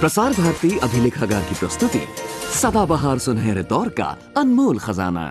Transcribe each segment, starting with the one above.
प्रसार भारती अभिलेखागार की प्रस्तुति सदाबहार सुनहरे दौर का अनमोल खजाना।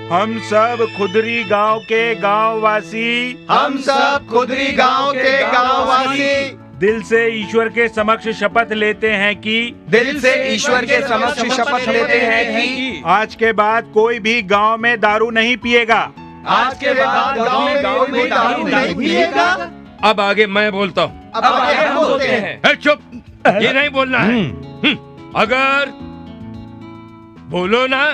हम सब खुदरी गांव के गांववासी, हम सब खुदरी गांव के गांववासी दिल से ईश्वर के समक्ष शपथ लेते हैं कि आज के बाद कोई भी गांव में दारू नहीं पिएगा। आज के बाद गांव में दारू नहीं पिएगा। अब आगे मैं बोलता हूँ। अब आगे हम बोलते हैं। चुप, ये नहीं बोलना है। अगर बोलो ना,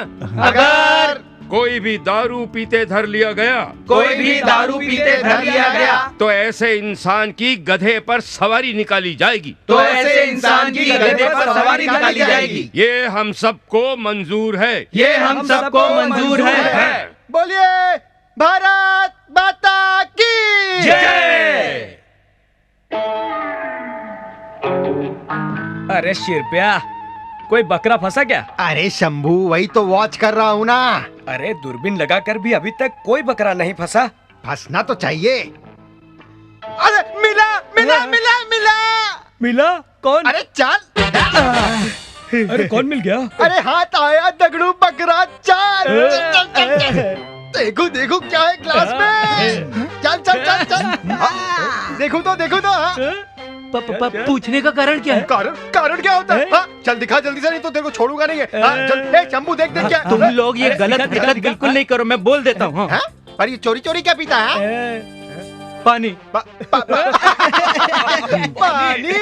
अगर कोई भी दारू पीते धर लिया गया, तो ऐसे इंसान की गधे पर सवारी निकाली जाएगी। ये हम सबको मंजूर है। बोलिए भारत माता की जय। अरे शिरप्या, कोई बकरा फंसा क्या? अरे शंभू, वही तो वॉच कर रहा हूँ ना। अरे दूरबीन लगाकर भी अभी तक कोई बकरा नहीं फंसा। फंसना तो चाहिए। अरे मिला मिला मिला मिला मिला? कौन? अरे चल। अरे कौन मिल गया? अरे हाथ आया दगड़ू बकरा। चल देखो देखो क्या है ग्लास में। चल चल चल चल। देखो तो पूछने का कारण क्या है? कारण क्या होता है? चल दिखा जल्दी से, नहीं तो तेरे को छोड़ूंगा नहीं है। शंभू देख क्या। तुम लोग ये गलत बिल्कुल नहीं करो, मैं बोल देता हूँ। पर ये चोरी चोरी क्या पीता है? पानी। पानी।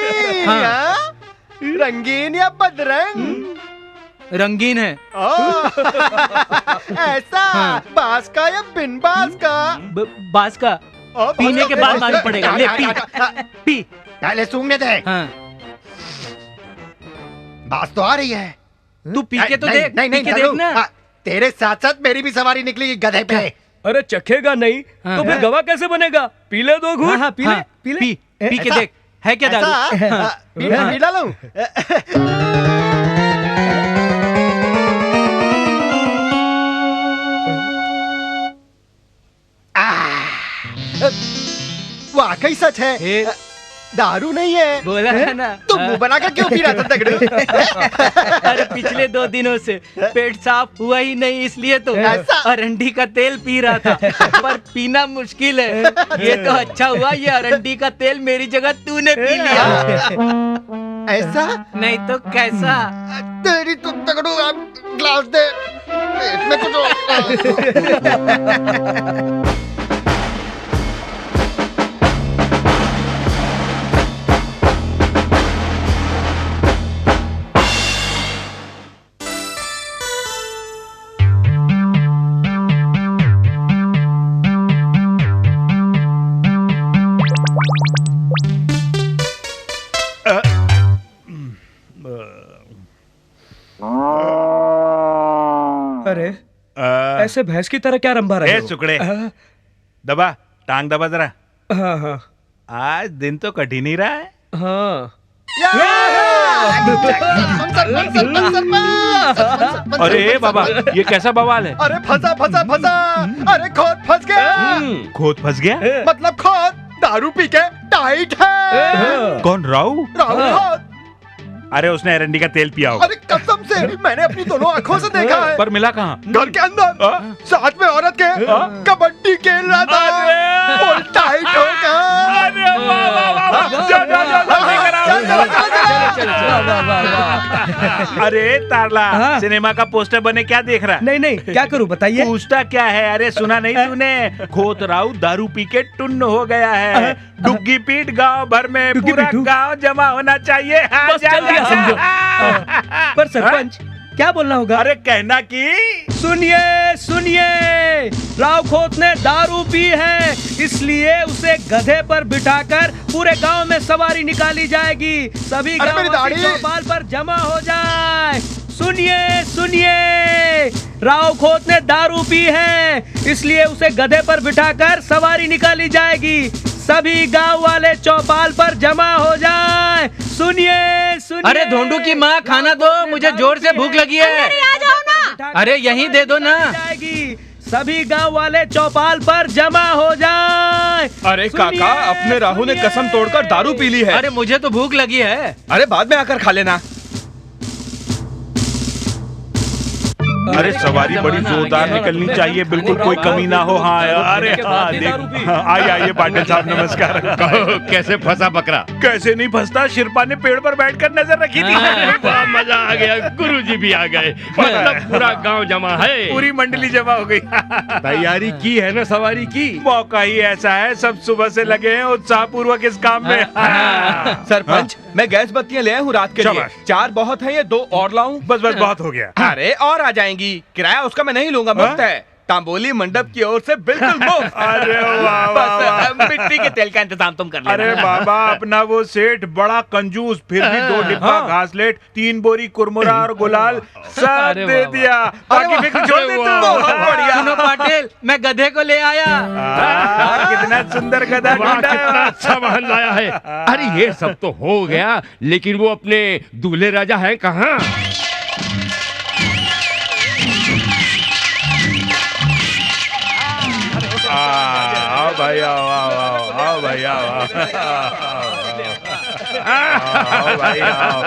रंगीन या बदरंग? रंगीन है। ऐसा? बांस का या बिन बांस का? बांस का। पीने के बाद मालूम पड़ेगा। ले पी। पहले सूंघने दे। बात तो आ रही है। तू पी के तो देख। नहीं देखना। तेरे साथ साथ मेरी भी सवारी निकली गधे पे। अरे चखेगा नहीं तो फिर गवाह कैसे बनेगा? पी ले दो घूंट। पी के देख, है क्या दारू? पी डालूं? वाकई सच है, दारू नहीं है। बोला है ना। तू मुंह बनाकर क्यों पी रहा था तगड़े? अरे पिछले 2 दिनों से पेट साफ हुआ ही नहीं, इसलिए तो अरंडी का तेल पी रहा था। पर पीना मुश्किल है। ये तो अच्छा हुआ ये अरंडी का तेल मेरी जगह तूने पी लिया। ऐसा? नहीं तो कैसा? तेरी तो तगड़ू, ग्लास दे। पेट में कुछ अरे ऐसे भैंस की तरह क्या रंभा रहे हो? चुकड़े दबा, टांग दबा जरा। हाँ। आज दिन तो कठिन ही रहा है। हाँ। अरे बाबा, ये कैसा बवाल है? अरे फंसा फंसा फंसा। अरे खोद फंस गया। खोद फंस गया? मतलब खोद दारू पी के टाइट है। कौन? राऊ? राऊ खोद। अरे उसने अरंडी का तेल पिया होगा। अरे कसम से मैंने अपनी दोनों आंखों से देखा है। पर मिला कहाँ? घर के अंदर साथ में औरत के कबड्डी खेल रहा था। फुल टाइट हो गया। अरे वाह वाह वाह, चल, चल, चल, अरे तारला, सिनेमा का पोस्टर बने क्या देख रहा? नहीं नहीं, क्या करूं बताइए। पूछता क्या है? अरे सुना नहीं तूने? खोतराऊ दारू पी के टुन्न हो गया है। डुग्गी पीट गांव भर में, पूरा गांव जमा होना चाहिए। बस चल दिया समझो। पर सरपंच क्या बोलना होगा? अरे कहना कि सुनिए सुनिए, राव खोत ने दारू पी है, इसलिए उसे गधे पर बिठाकर पूरे गांव में सवारी निकाली जाएगी। सभी गांववासी चौपाल पर जमा हो जाए। सुनिए सुनिए, राव खोत ने दारू पी है, इसलिए उसे गधे पर बिठाकर सवारी निकाली जाएगी। सभी गांव वाले चौपाल पर जमा हो जाए। सुनिए सुनिए। अरे धोंडू की माँ, खाना दो, मुझे जोर से भूख लगी है। आ जाओ ना। अरे यहीं दे दो ना। सभी गांव वाले चौपाल पर जमा हो जाए। अरे काका, अपने राहु ने कसम तोड़कर दारू पी ली है। अरे मुझे तो भूख लगी है। अरे बाद में आकर खा लेना। अरे सवारी बड़ी जोरदार निकलनी चाहिए, बिल्कुल कोई कमी ना हो। हाँ अरे हाँ देख, आइए आइए पाटिल साहब, नमस्कार। कैसे फंसा बकरा? कैसे नहीं फंसता, शिरपा ने पेड़ पर बैठकर नजर रखी थी। वाह, मजा आ गया, गुरुजी भी आ गए, मतलब पूरा गांव जमा है, पूरी मंडली जमा हो गई। तैयारी की है ना सवारी की? मौका ही ऐसा है, सब सुबह से लगे हैं उत्साह पूर्वक इस काम में। सरपंच, मैं गैस बत्तियां ले आया हूँ रात के लिए। 4 बहुत है, ये 2 और लाऊं? बस बस बहुत हो गया। अरे और आ जाएंगी, किराया उसका मैं नहीं लूंगा, मुफ्त है। तांबोली मंडप की ओर से बिल्कुल मुफ्त। अरे वाह वाह वाह। मिट्टी के तेल का इंतजाम तुम कर लेना। अरे बाबा, अपना वो सेठ बड़ा कंजूस, फिर भी 2 डिब्बा घासलेट, 3 बोरी कुरमुरा और गुलाल सब दे दिया। बाकी फिक्र छोड़ दे तू। बहुत बढ़िया। सुनो पाटिल, मैं गधे को ले आया। कितना सुंदर गधा ढूंढा है। कितना अच्छा वाहन लाया है। अरे ये सब तो हो गया, लेकिन वो अपने दूल्हे राजा हैं कहाँ? आओ भाई, आओ आओ आओ आओ भाई, आओ आओ भाई, आओ।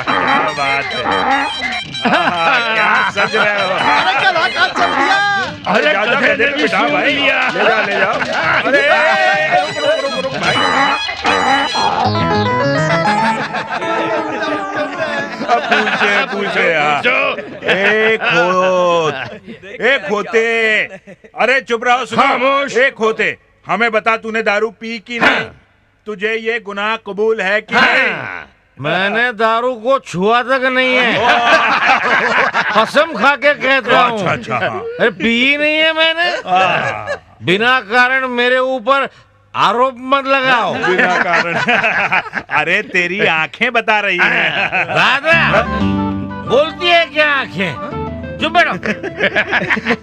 क्या बात है, क्या सज रहे हो? अरे कलाकार चल दिया। अरे जा गधे पे बिठा भाई, ले जाओ। अरे रुक भाई। अब पूछे एक होते। अरे चुप रहो, खामोश। सुनो। एक होते, हमें बता, तूने दारू पी कि नहीं? तुझे ये गुनाह कबूल है कि नहीं? मैंने दारू को छुआ तक नहीं है। कसम खा के कहता हूँ। अच्छा। अरे पी नहीं है मैंने। बिना कारण मेरे ऊपर आरोप मत लगाओ। बिना कारण। अरे तेरी आंखें बता रही हैं। दादा बोलती है क्या आंखें? चुप बैठो।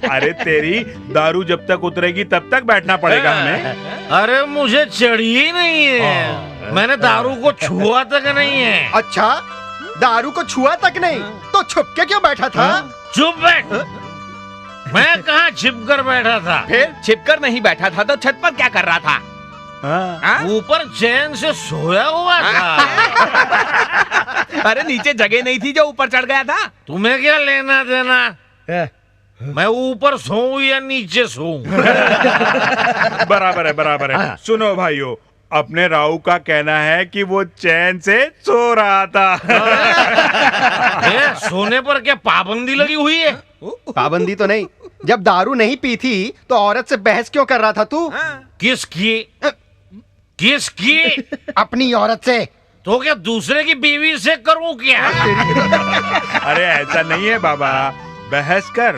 अरे तेरी दारू जब तक उतरेगी तब तक बैठना पड़ेगा हमें। अरे मुझे चढ़ी ही नहीं है। मैंने दारू को छुआ तक नहीं है। अच्छा, दारू को छुआ तक नहीं तो छुप के क्यों बैठा था? चुप बैठ। मैं कहाँ छिप कर बैठा था? फिर छिपकर नहीं बैठा था तो छत पर क्या कर रहा था? ऊपर चैन से सोया हुआ था। अरे नीचे जगह नहीं थी जो ऊपर चढ़ गया था? तुम्हें क्या लेना देना? मैं ऊपर सोऊं या नीचे सोऊं? बराबर है। सुनो भाइयों, अपने राव का कहना है कि वो चैन से सो रहा था। सोने पर क्या पाबंदी लगी हुई है? पाबंदी तो नहीं। जब दारू नहीं पी थी तो औरत से बहस क्यों कर रहा था तू? किसकी? अपनी औरत से। तो क्या दूसरे की बीवी से करूं क्या? अरे ऐसा नहीं है बाबा, बहस कर,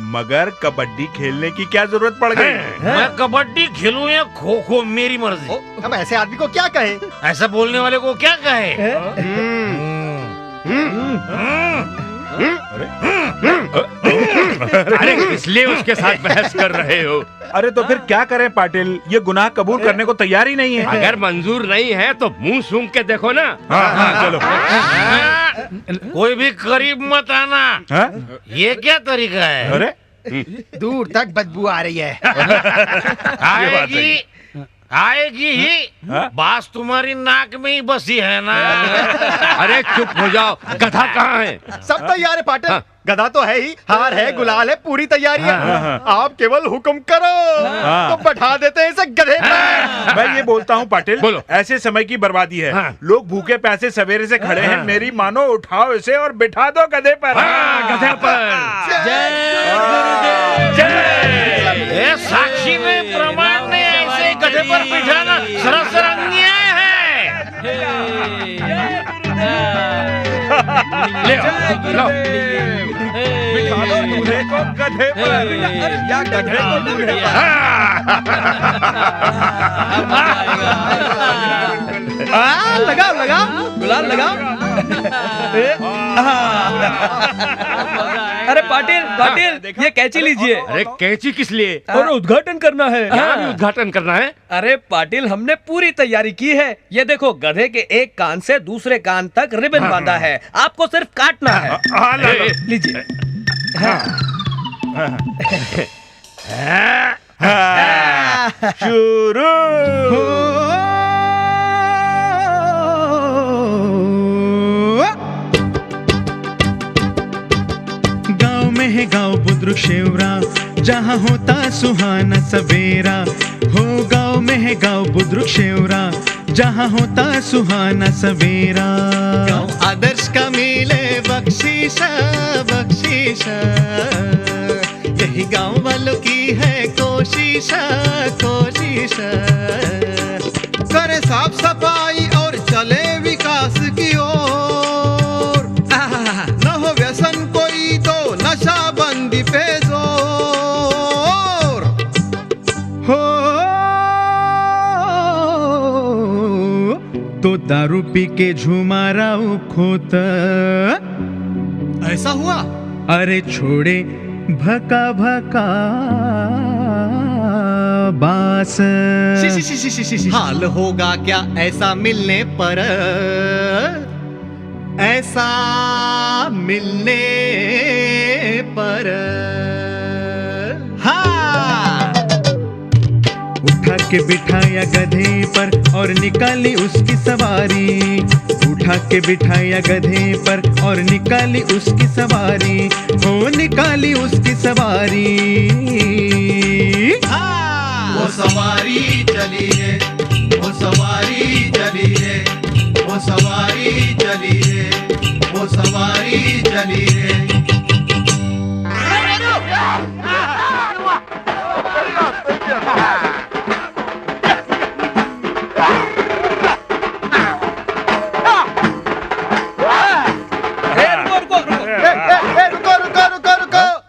मगर कबड्डी खेलने की क्या जरूरत पड़ गई? मैं कबड्डी खेलूं या खो खो, मेरी मर्जी। हम ऐसे आदमी को क्या कहें? ऐसा बोलने वाले को क्या कहे? अरे इसलिए उसके साथ बहस कर रहे हो? अरे तो फिर क्या करें पाटिल, ये गुनाह कबूल करने को तैयार ही नहीं है। अगर मंजूर नहीं है तो मुंह सूंघ के देखो ना। हाँ चलो। कोई भी करीब मत आना। ये क्या तरीका है? अरे दूर तक बदबू आ रही है। आएगी ही। बास तुम्हारी नाक में ही बसी है ना। अरे चुप हो जाओ, गधा कहाँ है? सब तैयार है पाटिल। गधा तो है ही, हार है, गुलाल है, पूरी तैयारी है। आप केवल हुक्म करो तो बैठा देते हैं इसे गधे पे। मैं ये बोलता हूँ पाटिल, बोलो। ऐसे समय की बर्बादी है। हाँ। लोग भूखे प्यासे सवेरे से खड़े हैं, मेरी मानो उठाओ इसे और बिठा दो गधे पर। गधे पर। ये साक्षी ने प्रमाण ने ऐसे गधे पर बिठाना सरासर अन्याय है। ले आओ। बिठा दो दूल्हे को गधे पर या गधे को दूल्हे पर। लगाओ लगाओ, गुलाल लगाओ। अरे पाटिल ये कैंची लीजिए। अरे कैंची किस लिए? और उद्घाटन करना है। यहाँ भी उद्घाटन करना है? अरे पाटिल हमने पूरी तैयारी की है। ये देखो गधे के एक कान से दूसरे कान तक रिबन बांधा है, आपको सिर्फ काटना है। लीजिए। शुरू। गाँव में है गाँव बुद्रुक शेवरा, जहाँ होता सुहाना सवेरा। हो गाँव में है गाँव बुद्रुक शेवरा, जहाँ होता सुहाना सवेरा। गाँव आदर्श का मिले बख्शीशा बख्शीशा, यही गाँव वालों की है कोशिशा कोशिशा। करे साफ सफाई और चले विकास की ओर, न हो व्यसन कोई तो नशा बंदी पे जोर। हो तो दारू पी के झुमाराऊ खोता ऐसा हुआ। अरे छोड़े भका भका बास। हाल होगा क्या ऐसा मिलने पर, ऐसा मिलने पर। हाँ, उठा के बिठाया गधे पर और निकाली उसकी सवारी। उठा के बिठाया गधे पर और निकाली उसकी सवारी। हो निकाली उसकी सवारी। वो सवारी चली रे, वो सवारी चली रे, वो सवारी चली रे, वो सवारी चली रे।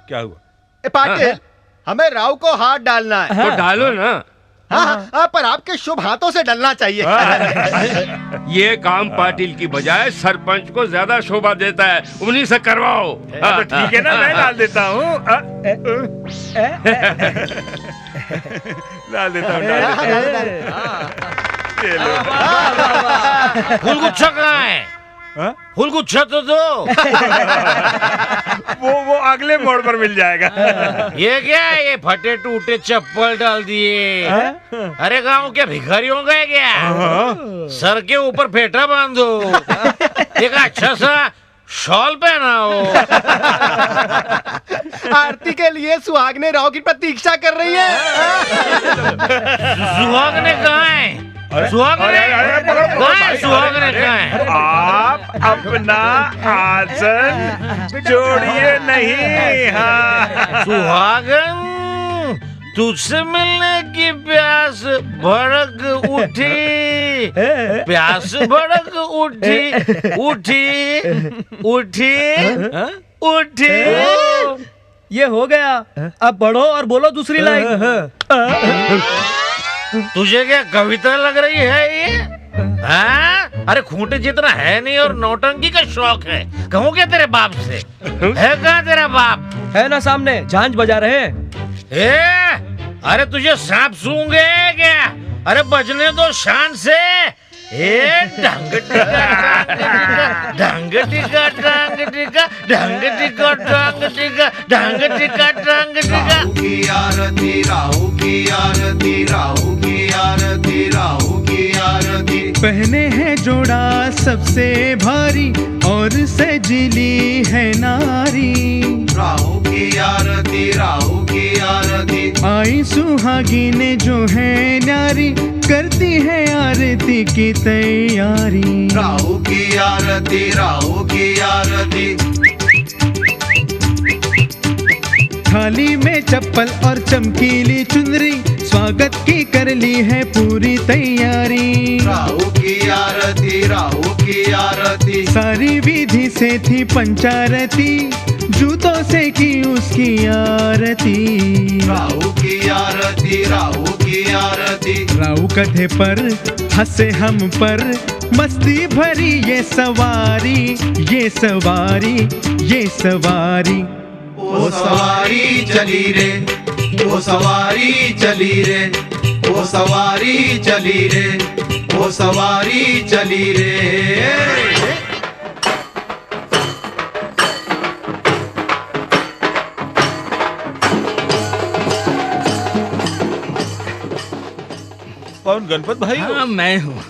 क्या हुआ? पाटिल, हमें राव को हाथ डालना है। तो डालो ना। हाँ, पर आपके शुभ हाथों से डलना चाहिए। ये काम पाटिल की बजाय सरपंच को ज्यादा शोभा देता है, उन्हीं से करवाओ। तो ठीक है ना, मैं डाल देता हूँ। डाल देता हूँ। फूल गुच्छा कहाँ है? फूल गुच्छा तो दो। वो अगले मोड़ पर मिल जाएगा। ये क्या है? ये फटे टूटे चप्पल डाल दिए। अरे गांव के भिखारी हो गए क्या? सर के ऊपर फेटा बांधो, एक अच्छा सा शॉल पहनाओ। आरती के लिए सुहागने राव की प्रतीक्षा कर रही है। सुहागने कहाँ है? सुहागने कहाँ है? सुहागने कहाँ है? आप अपना आसन जोड़िए नहीं। हाँ, सुहागन, तुझसे मिलने की प्यास भड़क उठी, प्यास भड़क उठी, उठी उठी उठी। ये हो गया, अब बढ़ो और बोलो दूसरी लाइन। तुझे क्या कविता लग रही है ये? हाँ? अरे खूंटे जितना है नहीं और नौटंकी का शौक है। कहूँ क्या तेरे बाप से? है कहाँ तेरा बाप? है ना सामने, झांझ बजा रहे हैं। अरे तुझे सांप सूंघे क्या? अरे बजने दो शान से। ढंग टिका राहु की आरती राहु की आरती राहु की आरती राहु की आरती। पहने है जोड़ा सबसे भारी और सजली है नारी। राहु की आरती राहु की आरती। आई सुहागिन जो है न्यारी करती है आरती की तैयारी। राहु की आरती राहु की आरती। थाली में चप्पल और चमकीली चुनरी स्वागत की कर ली है पूरी तैयारी। राहु की आरती राहु की आरती। सारी विधि से थी पंचारती जूतों से की उसकी आरती। राहु की आरती राहु की आरती। राहु कधे पर हंसे हम पर मस्ती भरी ये सवारी ये सवारी ये सवारी। ओ सवारी चली रे ओ सवारी चली रे ओ सवारी चली रे ओ सवारी चली रे। कौन गणपत भाई हो? हाँ मैं हूँ।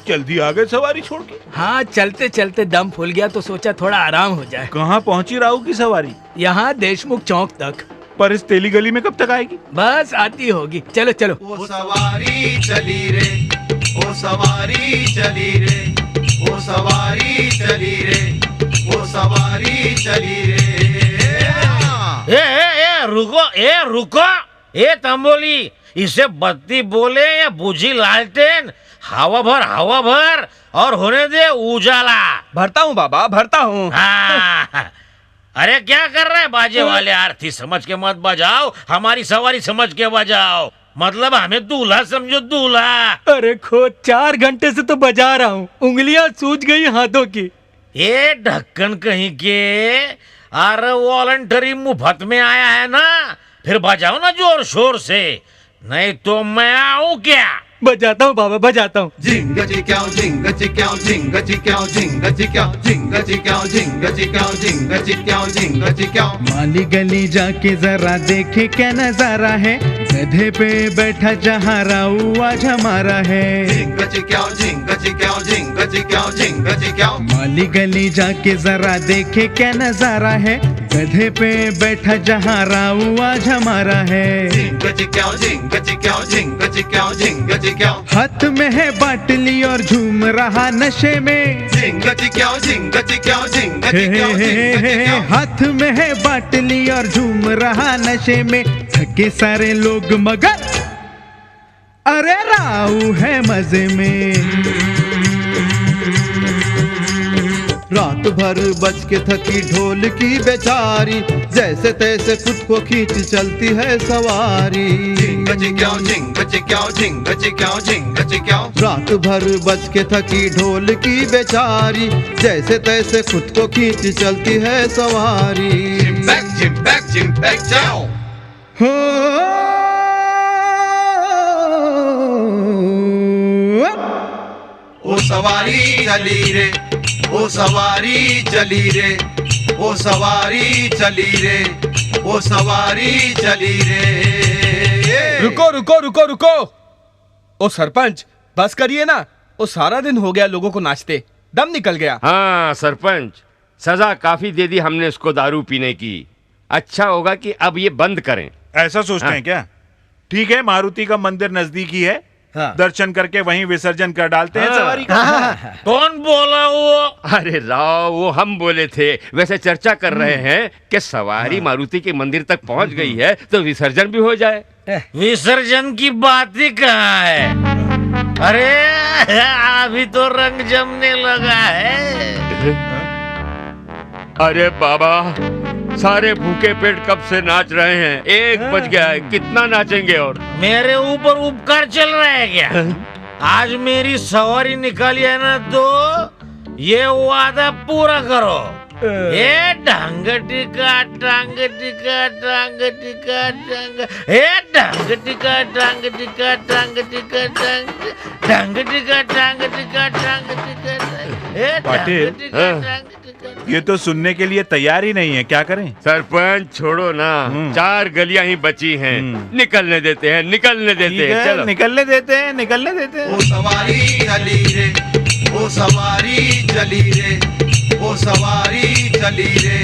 जल्दी आ गए सवारी छोड़ के। हाँ चलते चलते दम फूल गया तो सोचा थोड़ा आराम हो जाए। कहाँ पहुँची राहु की सवारी? यहाँ देशमुख चौक तक। पर इस तेली गली में कब तक आएगी? बस आती होगी। चलो चलो। ओ सवारी चली रे ओ सवारी चली रे ओ सवारी चली रे ओ सवारी चली रे। रुको ए तंबोली, इसे बत्ती बोले या बुझी लालटेन, हवा भर और होने दे उजाला। भरता हूँ बाबा भरता हूँ। हाँ। अरे क्या कर रहे हैं बाजे वाले? आरती समझ के मत बजाओ, हमारी सवारी समझ के बजाओ। मतलब हमें दूल्हा समझो दूल्हा। अरे खोद 4 घंटे से तो बजा रहा हूँ, उंगलियां सूज गई हाथों की। ये ढक्कन कहीं के, अरे वॉलंटरी मुफ्त में आया है ना, फिर बजाओ ना जोर शोर से, नहीं तो मैं आऊं क्या? बजाता हूँ बाबा बजाता हूँ। झिंग चिक्याओ झिंग चिक्याओ झिंग चिक्याओ झिंग चिक्याओ झिंग चिक्याओ झिंग चिक्याओ झिंग चिक्याओ झिंग चिक्याओ। माली गली जाके जरा देखे क्या नजारा है, गधे पे बैठा जहाँ राहु आज हमारा है। झिंग चिक्याओ झिंग चिक्याओ झिंग चिक्याओ झिंग चिक्याओ। माली गली जाके जरा देखे क्या नजारा है, गधे पे बैठा जहाँ राहु आज हमारा है। झिंग चिक्याओ झिंग चिक्याओ झिंग चिक्याओ झिंग चिक्याओ। हाथ में है बाटली और झूम रहा नशे में। झिंग चिक्याओ झिंग चिक्याओ झिंग चिक्याओ झिंग चिक्याओ। हाथ में है बाटली और झूम रहा नशे में, थके सारे लोग मगर अरे राहु है मजे में। रात भर बज के थकी ढोल की बेचारी, जैसे तैसे खुद को खींच चलती है सवारी। झिंग चिक्याओ झिंग चिक्याओ झिंग चिक्याओ झिंग चिक्याओ। रात भर बज के थकी ढोल की बेचारी, जैसे तैसे खुद को खींच चलती है सवारी। झिम्पैक जाओ। ओ सवारी चली रे ओ सवारी चली रे ओ सवारी चली रे ओ सवारी चली रे। रुको। ओ सरपंच बस करिए ना, वो सारा दिन हो गया लोगों को नाचते, दम निकल गया। हाँ सरपंच, सजा काफी दे दी हमने उसको दारू पीने की। अच्छा होगा कि अब ये बंद करें। ऐसा सोचते हैं क्या? ठीक है, मारुति का मंदिर नजदीकी है, दर्शन करके वहीं विसर्जन कर डालते हैं सवारी का। कौन बोला वो? अरे राव, वो हम बोले थे। वैसे चर्चा कर रहे हैं कि सवारी मारुति के मंदिर तक पहुंच गई है तो विसर्जन भी हो जाए। विसर्जन की बात ही कहाँ है? अरे अभी तो रंग जमने लगा है। अरे बाबा, सारे भूखे पेट कब से नाच रहे हैं, 1 बज गया है, कितना नाचेंगे? और मेरे ऊपर उपकार चल रहा है क्या? आज मेरी सवारी निकाली है ना, तो ये वादा पूरा करो। ए ढंग टिका टांग टिका टांग टिका टांग ए ढंग टिका टांग टिका टांग टिका टांग ढंग टिका टांग टिका टांग टिका टांग ए पाटिल, ये तो सुनने के लिए तैयार ही नहीं है, क्या करें? सरपंच छोड़ो ना, 4 गलियां ही बची हैं, निकलने देते हैं, निकलने देते हैं, चलो निकलने देते हैं, निकलने देते हैं। ओ सवारी चली रे, ओ सवारी चली रे, ओ सवारी चली रे,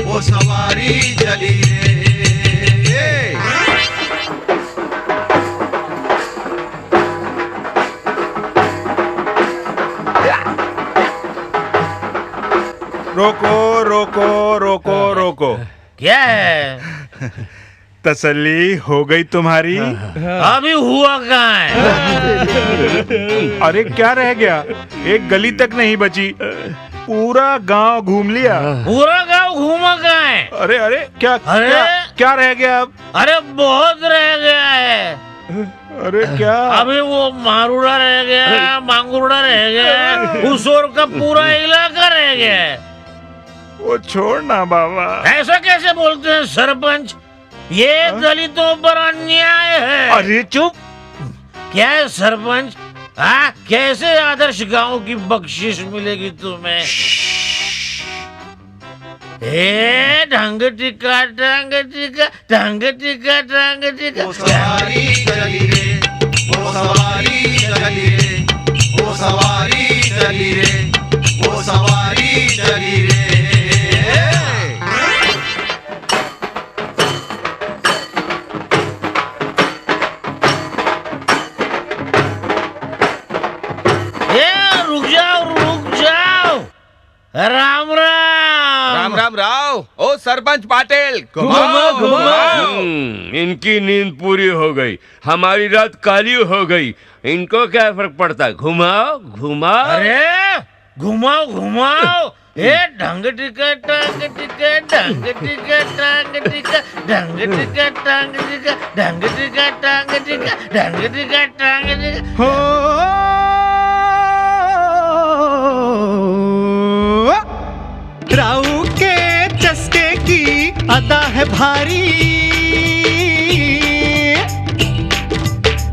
ओ सवारी चली रे। रोको रोको रोको रोको। क्या है? तसल्ली हो गई तुम्हारी? अभी हुआ कहाँ है? अरे क्या रह गया, एक गली तक नहीं बची, पूरा गांव घूम लिया। पूरा गांव घूमा कहाँ है? अरे अरे क्या अरे क्या रह गया अब? अरे बहुत रह गया है। अरे क्या? अभी वो मारूड़ा रह गया, मांगूड़ा रह गया, उस ओर का पूरा इलाका रह गया है। वो छोड़ना बाबा। ऐसा कैसे बोलते हैं सरपंच? ये दलितों पर अन्याय है। अरे चुप। क्या है सरपंच? हाँ, कैसे आदर्श गांव की बख्शिश मिलेगी तुम्हें? ए ढंग टिका ढंग टिका ढंग टिका ढंग टिका। ओ सवारी चली रे, ओ सवारी चली रे, ओ सवारी चली रे, ओ सवारी चली रे। राम राम। राम राम राव। ओ सरपंच पाटिल, घुमाओ घुमाओ। इनकी नींद पूरी हो गई, हमारी रात काली हो गई, इनको क्या फर्क पड़ता? घुमाओ घुमाओ। अरे घुमाओ घुमाओ। ए ढंग टिका टांग टिका ढंग टिका टांग टिका ढंग टिका टांग टिका ढंग टिका टांग टिका ढंग टिका टांग टिका। राऊ के चस्के की अदा है भारी,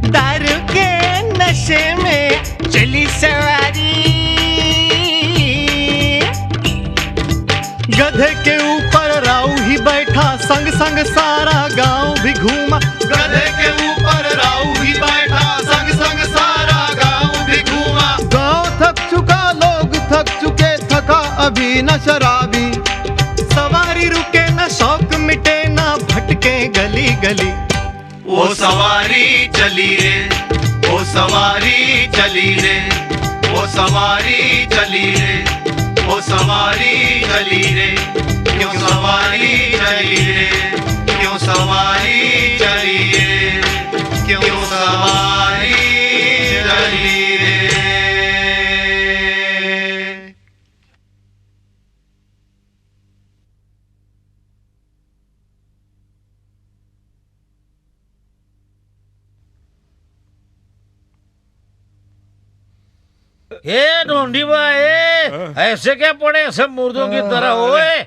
दारू के नशे में चली सवारी, गधे के ऊपर राऊ ही बैठा, संग संग सारा गांव भी घूमा। गधे के ऊपर राऊ ही बैठा, संग संग सारा गांव भी घूमा। गांव थक चुका, लोग थक चुके, थका अभी न शराबी, सवारी रुके न शौक मिटे, न भटके गली गली। ओ सवारी चली रे, ओ सवारी चली रे, ओ सवारी चली रे, ओ सवारी चली रे। क्यों सवारी चली रे, क्यों सवारी चली रे, क्यों सवारी चली रे। ए ढोंडी भाई, ऐसे क्या पड़े सब मुर्दों की तरह? ओए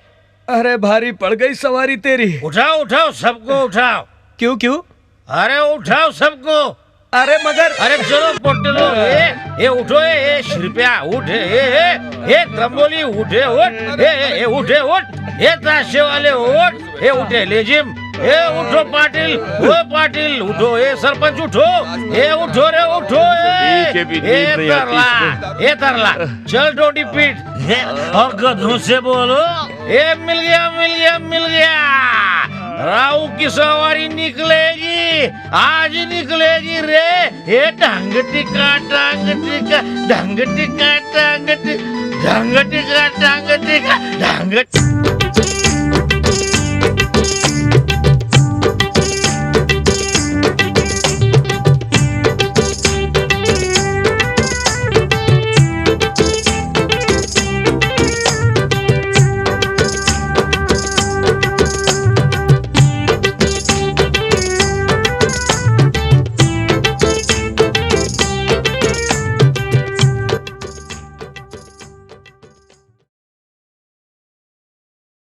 अरे भारी पड़ गई सवारी तेरी। उठाओ उठाओ, सबको उठाओ। क्यों क्यों? अरे उठाओ सबको। अरे मगर अरे चलो पोटलो, ए उठो, ए शिरप्या उठ, ए त्रम्बोली उठे उठ, ए उठे उठ, ए ताशे वाले उठ, ए उठे लेजिम, ए उठो पाटिल, ओ पाटिल उठो, ए सरपंच उठो, ए उठो रे उठो, ए तरला चल डोडी पीट और गधों से बोलो, ए मिल गया मिल गया मिल गया। राऊ की सवारी निकलेगी, आज निकलेगी रे। ये ढंग टिका टांग टिका ढंग टिका टांग टिका ढंग टिका टांग टिका ढंग।